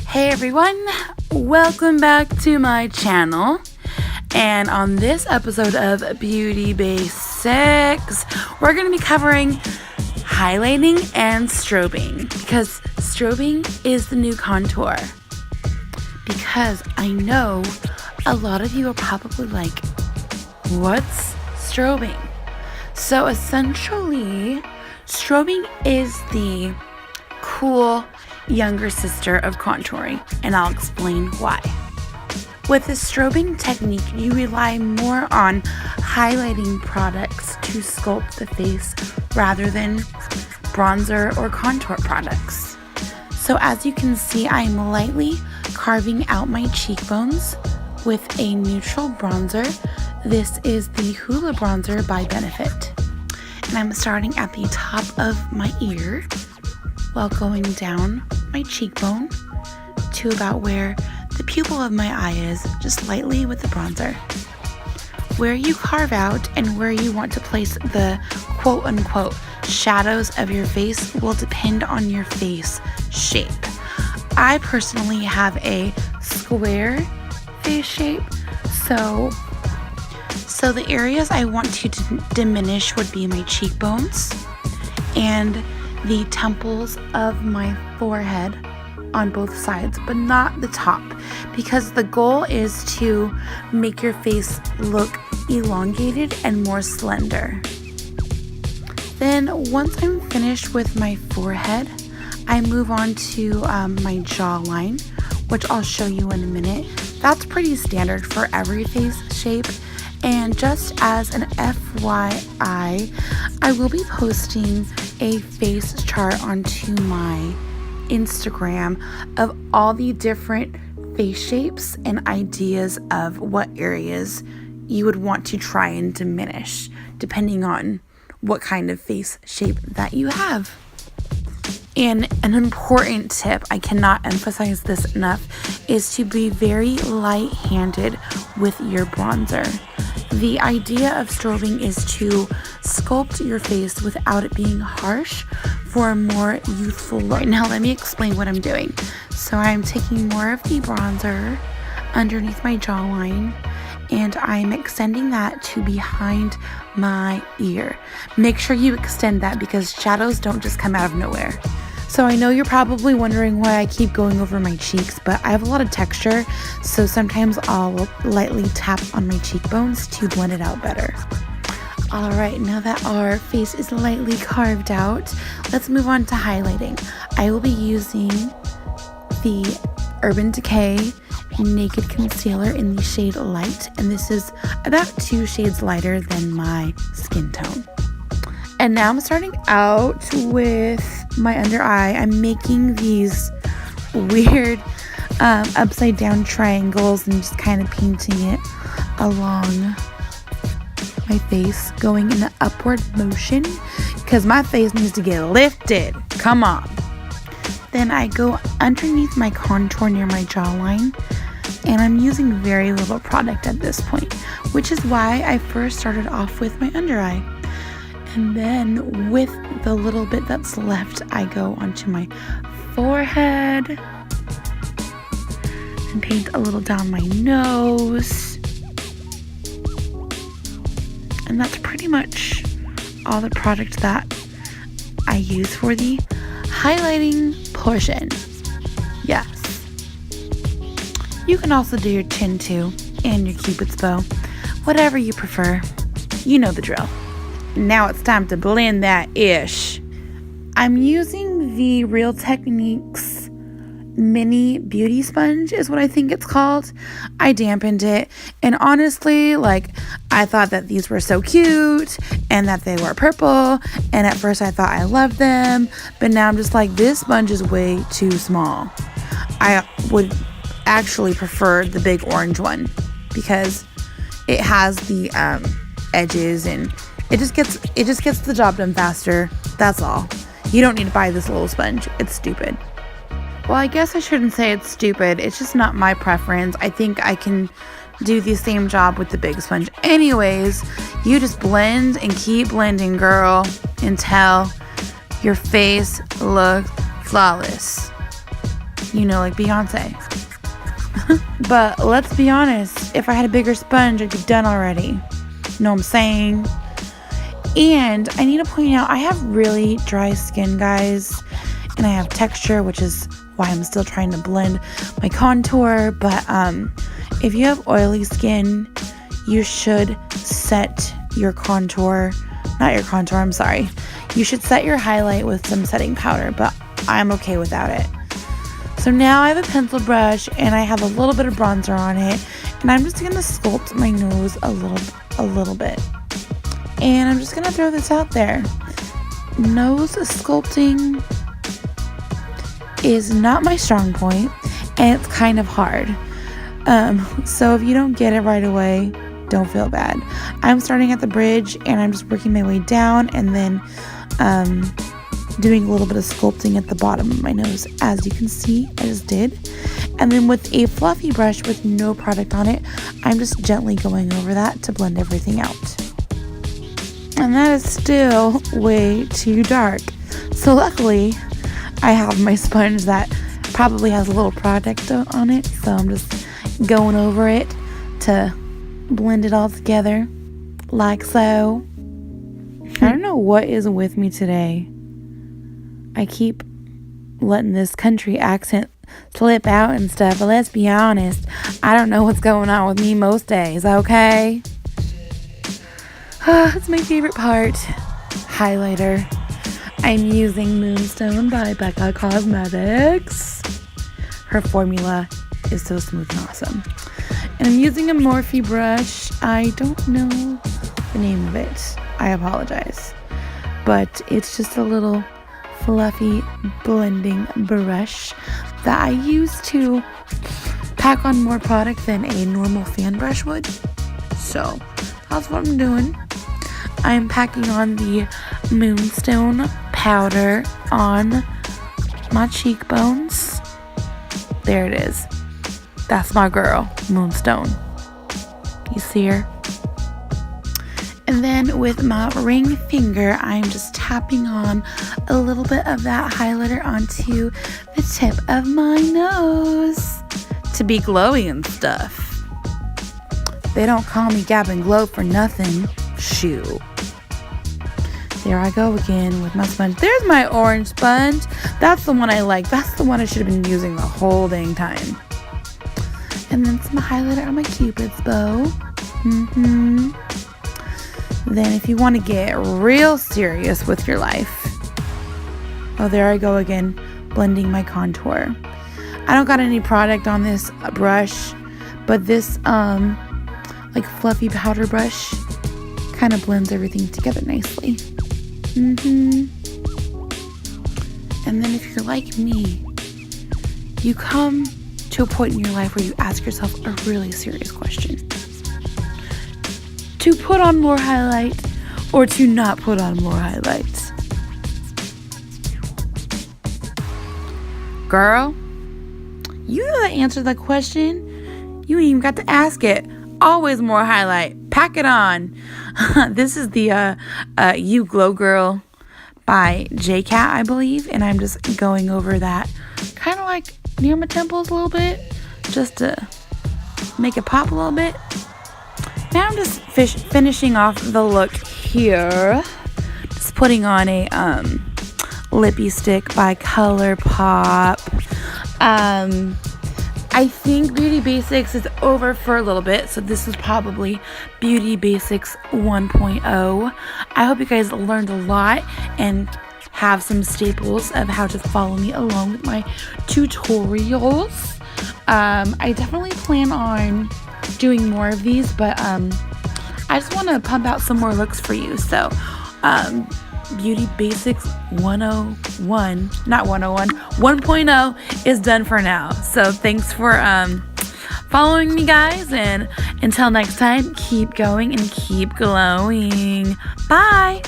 Hey everyone, welcome back to my channel. And on this episode of Beauty Basics, we're going to be covering highlighting and strobing, because strobing is the new contour. Because I know a lot of you are probably like, what's strobing? So essentially, strobing is the cool younger sister of contouring, and I'll explain why. With the strobing technique, you rely more on highlighting products to sculpt the face rather than bronzer or contour products. So as you can see, I'm lightly carving out my cheekbones with a neutral bronzer. This is the Hoola bronzer by Benefit. And I'm starting at the top of my ear while going down my cheekbone to about where the pupil of my eye is, just lightly with the bronzer. Where you carve out and where you want to place the quote-unquote shadows of your face will depend on your face shape. I personally have a square face shape, so the areas I want to diminish would be my cheekbones and the temples of my forehead on both sides, but not the top, because the goal is to make your face look elongated and more slender. Then once I'm finished with my forehead, I move on to my jawline, which I'll show you in a minute. That's pretty standard for every face shape. And just as an FYI, I will be posting a face chart onto my Instagram of all the different face shapes and ideas of what areas you would want to try and diminish depending on what kind of face shape that you have. And an important tip, I cannot emphasize this enough, is to be very light-handed with your bronzer. The idea of strobing is to sculpt your face without it being harsh for a more youthful look. Now let me explain what I'm doing. So I'm taking more of the bronzer underneath my jawline and I'm extending that to behind my ear. Make sure you extend that because shadows don't just come out of nowhere. So I know you're probably wondering why I keep going over my cheeks, but I have a lot of texture, so sometimes I'll lightly tap on my cheekbones to blend it out better. Alright, now that our face is lightly carved out, let's move on to highlighting. I will be using the Urban Decay Naked Concealer in the shade Light, and this is about 2 shades lighter than my skin tone. And now I'm starting out with my under eye. I'm making these weird upside down triangles and just kind of painting it along my face, going in an upward motion because my face needs to get lifted. Come on. Then I go underneath my contour near my jawline, and I'm using very little product at this point, which is why I first started off with my under eye. And then with the little bit that's left, I go onto my forehead and paint a little down my nose. And that's pretty much all the product that I use for the highlighting portion. Yes. You can also do your chin too, and your cupid's bow. Whatever you prefer. You know the drill. Now it's time to blend that ish. I'm using the Real Techniques mini beauty sponge is what I think it's called. I dampened it, and honestly, I thought that these were so cute and that they were purple, and at first I thought I loved them, but now I'm just like, this sponge is way too small. I would actually prefer the big orange one because it has the edges and it just gets the job done faster. That's all. You don't need to buy this little sponge. It's stupid. Well, I guess I shouldn't say it's stupid. It's just not my preference. I think I can do the same job with the big sponge. Anyways, you just blend and keep blending, girl, until your face looks flawless. like Beyonce. But let's be honest, if I had a bigger sponge, I'd be done already. Know what I'm saying? And I need to point out, I have really dry skin, guys. And I have texture, which is why I'm still trying to blend my contour. But if you have oily skin, you should set your contour. Not your contour, I'm sorry. You should set your highlight with some setting powder, but I'm okay without it. So now I have a pencil brush and I have a little bit of bronzer on it, and I'm just gonna sculpt my nose a little bit. And I'm just gonna throw this out there. Nose sculpting is not my strong point, and it's kind of hard. So if you don't get it right away, don't feel bad. I'm starting at the bridge and I'm just working my way down, and then doing a little bit of sculpting at the bottom of my nose. As you can see, I just did. And then with a fluffy brush with no product on it, I'm just gently going over that to blend everything out. And that is still way too dark. So luckily, I have my sponge that probably has a little product on it. So I'm just going over it to blend it all together like so. I don't know what is with me today. I keep letting this country accent slip out and stuff, but let's be honest, I don't know what's going on with me most days, okay? It's my favorite part. Highlighter. I'm using Moonstone by Becca Cosmetics. Her formula is so smooth and awesome. And I'm using a Morphe brush. I don't know the name of it. I apologize. But it's just a little fluffy blending brush that I use to pack on more product than a normal fan brush would. So that's what I'm doing. I'm packing on the Moonstone powder on my cheekbones. There it is. That's my girl, Moonstone. You see her? And then with my ring finger, I'm just tapping on a little bit of that highlighter onto the tip of my nose to be glowy and stuff. They don't call me Gab and Glow for nothing. Shoo. There I go again with my sponge. There's my orange sponge. That's the one I like. That's the one I should have been using the whole dang time. And then some highlighter on my Cupid's bow. Then if you want to get real serious with your life, oh, there I go again, blending my contour. I don't got any product on this brush, but this like fluffy powder brush kind of blends everything together nicely. And then if you're like me, you come to a point in your life where you ask yourself a really serious question. To put on more highlight or to not put on more highlights? Girl, you know the answer to that question. You ain't even got to ask it. Always more highlight. Pack it on. This is the You Glow Girl by J-Cat, I believe. And I'm just going over that kind of like near my temples a little bit, just to make it pop a little bit. Now I'm just finishing off the look here. Just putting on a lippy stick by ColourPop. I think Beauty Basics is over for a little bit, so this is probably Beauty Basics 1.0. I hope you guys learned a lot and have some staples of how to follow me along with my tutorials. I definitely plan on doing more of these, but I just want to pump out some more looks for you. So Beauty Basics 101, not 101, 1.0 is done for now. So thanks for following me, guys, and until next time, keep going and keep glowing. Bye.